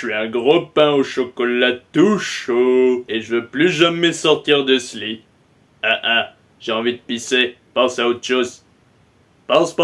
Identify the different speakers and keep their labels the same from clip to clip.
Speaker 1: suis un gros pain au chocolat tout chaud. Et je veux plus jamais sortir de ce lit. J'ai envie de pisser. Pense à autre chose. Pense.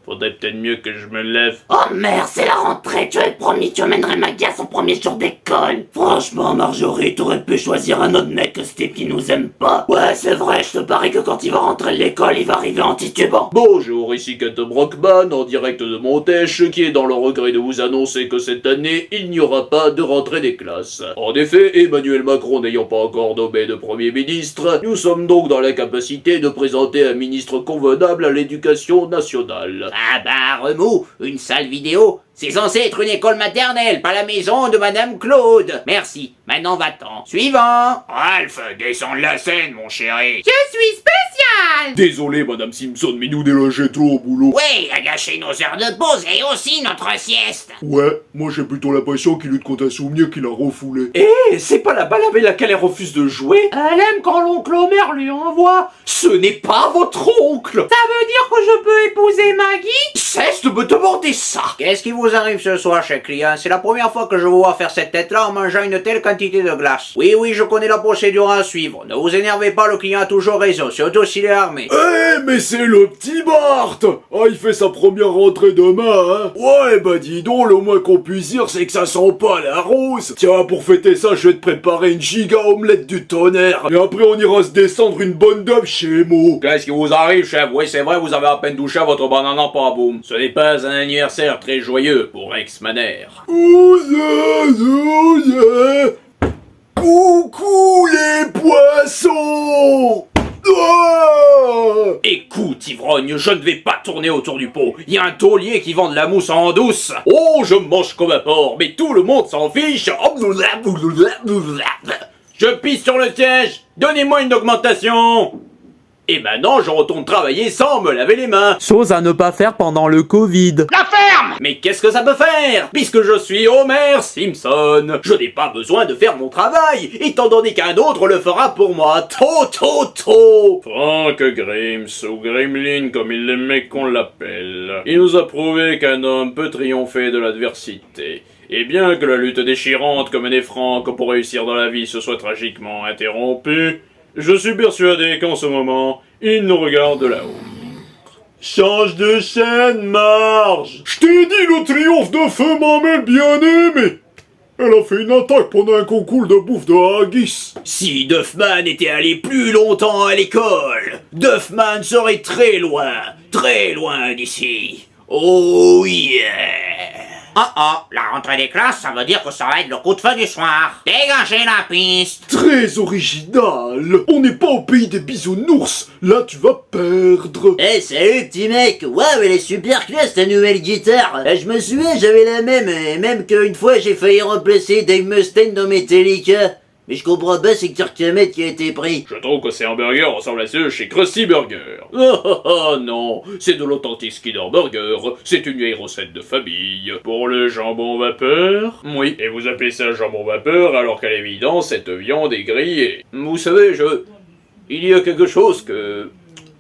Speaker 1: Faudrait peut-être mieux que je me lève.
Speaker 2: Oh merde, c'est la rentrée, tu avais promis que tu amènerais Maggie à son premier jour d'école. Franchement, Marjorie, t'aurais pu choisir un autre mec que Steve qui nous aime pas. Ouais, c'est vrai, je te parie que quand il va rentrer de l'école, il va arriver en titubant.
Speaker 1: Bonjour, ici Kato Brockman, en direct de Montèche, qui est dans le regret de vous annoncer que cette année, il n'y aura pas de rentrée des classes. En effet, Emmanuel Macron n'ayant pas encore nommé de Premier ministre, nous sommes donc dans l'incapacité de présenter un ministre convenable à l'éducation nationale.
Speaker 2: Ah bah, remous, une sale vidéo. C'est censé être une école maternelle, pas la maison de Madame Claude. Merci, maintenant va-t'en. Suivant.
Speaker 3: Ralph, descends de la scène, mon chéri.
Speaker 2: Je suis spécial.
Speaker 1: Désolé, Madame Simpson, mais nous délogeons trop au boulot.
Speaker 2: Oui, a gâché nos heures de pause et aussi notre sieste.
Speaker 1: Ouais, moi j'ai plutôt l'impression qu'il lutte contre un souvenir qu'il a refoulé.
Speaker 4: C'est pas la balle avec laquelle elle refuse de jouer. Elle aime quand l'oncle Homer lui envoie. Ce n'est pas votre oncle. Ça veut dire que je peux épouser Maggie? Cesse de me demander ça.
Speaker 2: Qu'est-ce qui vous arrive ce soir, cher client? C'est la première fois que je vous vois faire cette tête-là en mangeant une telle quantité de glace. Oui, je connais la procédure à suivre. Ne vous énervez pas, le client a toujours raison, surtout s'il est armé.
Speaker 1: Mais c'est le petit Bart. Il fait sa première rentrée demain, hein. Ouais, bah dis donc, le moins qu'on puisse dire, c'est que ça sent pas la rose. Tiens, pour fêter ça, je vais te préparer une giga omelette du tonnerre. Et après, on ira se descendre une bonne dame chez Mo.
Speaker 4: Qu'est-ce qui vous arrive, chef? Oui, c'est vrai, vous avez à peine touché à votre banana pas boum. Ce n'est pas un anniversaire très joyeux pour ex-Manner.
Speaker 1: Coucou les poissons.
Speaker 4: Écoute, ivrogne, je ne vais pas tourner autour du pot. Il y a un taulier qui vend de la mousse en douce. Oh, je mange comme un porc, mais tout le monde s'en fiche. Je pisse sur le siège. Donnez-moi une augmentation. Et maintenant, je retourne travailler sans me laver les mains.
Speaker 5: Chose à ne pas faire pendant le Covid.
Speaker 3: La ferme!
Speaker 4: Mais qu'est-ce que ça peut faire? Puisque je suis Homer Simpson, je n'ai pas besoin de faire mon travail, étant donné qu'un autre le fera pour moi.
Speaker 1: Frank Grims, ou Gremlin comme il aimait qu'on l'appelle. Il nous a prouvé qu'un homme peut triompher de l'adversité. Et bien que la lutte déchirante que menait Frank pour réussir dans la vie se soit tragiquement interrompue, je suis persuadé qu'en ce moment, il nous regarde de là-haut. Change de chaîne, Marge! Je t'ai dit le triomphe de feu Mamelle bien-aimée! Elle a fait une attaque pendant un concours de bouffe de haggis.
Speaker 4: Si Duffman était allé plus longtemps à l'école, Duffman serait très loin d'ici. Oh yeah!
Speaker 2: La rentrée des classes, ça veut dire que ça va être le coup de feu du soir. Dégagez la piste.
Speaker 1: Très original! On n'est pas au pays des bisounours! Là, tu vas perdre!
Speaker 6: Salut petit mec. Waouh, elle est super classe ta nouvelle guitare. Je me souviens, j'avais la même, et même qu'une fois j'ai failli remplacer Dave Mustaine dans Metallica. Mais je comprends pas, c'est Kirk Hammett qui a été pris.
Speaker 1: Je trouve que ces hamburgers ressemblent à ceux chez Krusty Burger. Oh non, c'est de l'authentique Skinner Burger, c'est une vieille recette de famille. Pour le jambon vapeur? Oui, et vous appelez ça jambon vapeur alors qu'à l'évidence cette viande est grillée. Vous savez, il y a quelque chose que...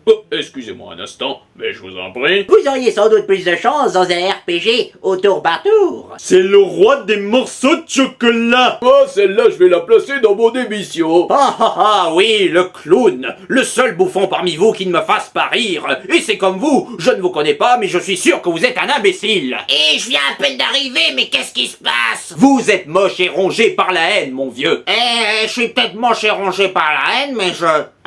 Speaker 1: Oh, excusez-moi un instant, mais je vous en prie.
Speaker 6: Vous auriez sans doute plus de chance dans un RPG au tour par tour.
Speaker 1: C'est le roi des morceaux de chocolat. Oh, celle-là, je vais la placer dans mon émission.
Speaker 4: Oui, le clown, le seul bouffon parmi vous qui ne me fasse pas rire. Et c'est comme vous, je ne vous connais pas, mais je suis sûr que vous êtes un imbécile.
Speaker 2: Et je viens à peine d'arriver, mais qu'est-ce qui se passe?
Speaker 4: Vous êtes moche et rongé par la haine, mon vieux.
Speaker 2: Je suis peut-être moche et rongé par la haine, mais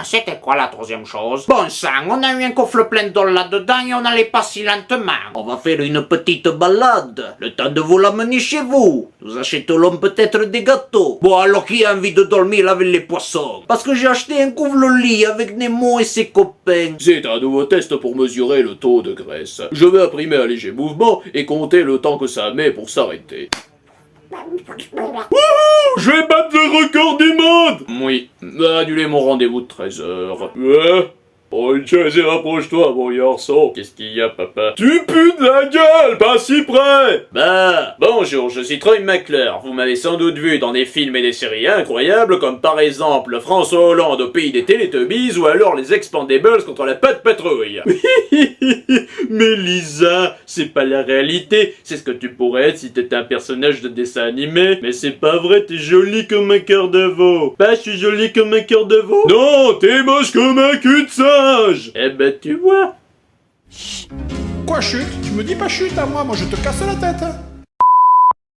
Speaker 2: c'était quoi la troisième chose? Bon sang, on a eu un coffre plein d'or là-dedans et on n'allait pas si lentement.
Speaker 6: On va faire une petite balade, le temps de vous l'amener chez vous. Nous achèterons peut-être des gâteaux.
Speaker 4: Bon, alors qui a envie de dormir avec les poissons?
Speaker 6: Parce que j'ai acheté un couvre-lit avec Nemo et ses copains.
Speaker 1: C'est un nouveau test pour mesurer le taux de graisse. Je vais imprimer un léger mouvement et compter le temps que ça met pour s'arrêter. Wouhou! Je vais battre le record du monde! Oui, annulez mon rendez-vous de 13h. Prends une chaise et rapproche-toi, mon garçon. Qu'est-ce qu'il y a, papa? Tu pues de la gueule, pas si près! Bah, bonjour, je suis Troy McClure. Vous m'avez sans doute vu dans des films et des séries incroyables, comme par exemple François Hollande au pays des Télétubbies, ou alors les Expandables contre la Patte Patrouille. Mais Lisa, c'est pas la réalité. C'est ce que tu pourrais être si t'étais un personnage de dessin animé. Mais c'est pas vrai, t'es jolie comme un cœur de veau. Bah, je suis jolie comme un cœur de veau? Non, t'es moche comme un cul de singe. Eh ben, tu vois.
Speaker 7: Quoi chute? Tu me dis pas chute à moi je te casse la tête.